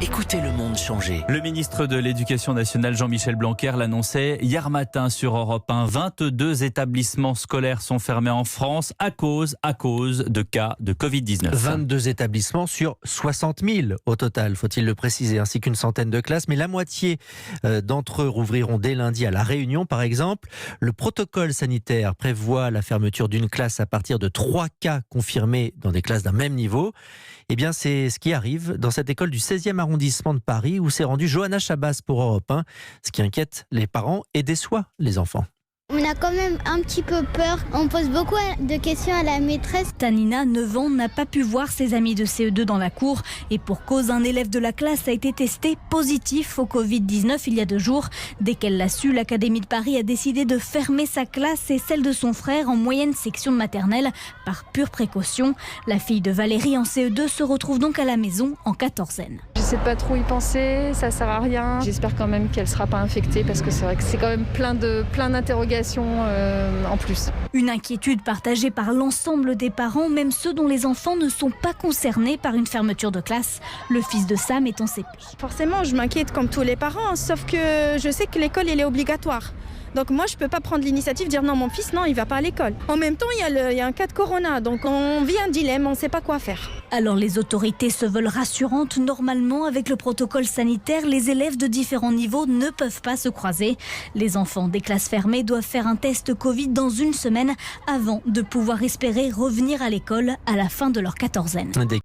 Écoutez le monde changer. Le ministre de l'Éducation nationale Jean-Michel Blanquer l'annonçait hier matin sur Europe 1. 22 établissements scolaires sont fermés en France à cause de cas de Covid-19. 22 établissements sur 60 000 au total, faut-il le préciser, ainsi qu'une centaine de classes. Mais la moitié d'entre eux rouvriront dès lundi à La Réunion, par exemple. Le protocole sanitaire prévoit la fermeture d'une classe à partir de 3 cas confirmés dans des classes d'un même niveau. Eh bien, c'est ce qui arrive dans cette école du 16e arrondissement de Paris où s'est rendue Johanna Chabas pour Europe 1, ce qui inquiète les parents et déçoit les enfants. On a quand même un petit peu peur. On pose beaucoup de questions à la maîtresse. Tanina, 9 ans, n'a pas pu voir ses amis de CE2 dans la cour. Et pour cause, un élève de la classe a été testé positif au Covid-19 il y a 2 jours. Dès qu'elle l'a su, l'Académie de Paris a décidé de fermer sa classe et celle de son frère en moyenne section de maternelle par pure précaution. La fille de Valérie en CE2 se retrouve donc à la maison en quatorzaine. J'essaie de pas trop y penser, ça sert à rien. J'espère quand même qu'elle sera pas infectée parce que c'est vrai que c'est quand même plein d'interrogations en plus. Une inquiétude partagée par l'ensemble des parents, même ceux dont les enfants ne sont pas concernés par une fermeture de classe. Le fils de Sam est en CP. Forcément, je m'inquiète comme tous les parents, sauf que je sais que l'école elle est obligatoire. Donc moi, je ne peux pas prendre l'initiative de dire non, mon fils, non, il ne va pas à l'école. En même temps, il y a un cas de corona, donc on vit un dilemme, on ne sait pas quoi faire. Alors les autorités se veulent rassurantes. Normalement, avec le protocole sanitaire, les élèves de différents niveaux ne peuvent pas se croiser. Les enfants des classes fermées doivent faire un test Covid dans 1 semaine avant de pouvoir espérer revenir à l'école à la fin de leur quatorzaine.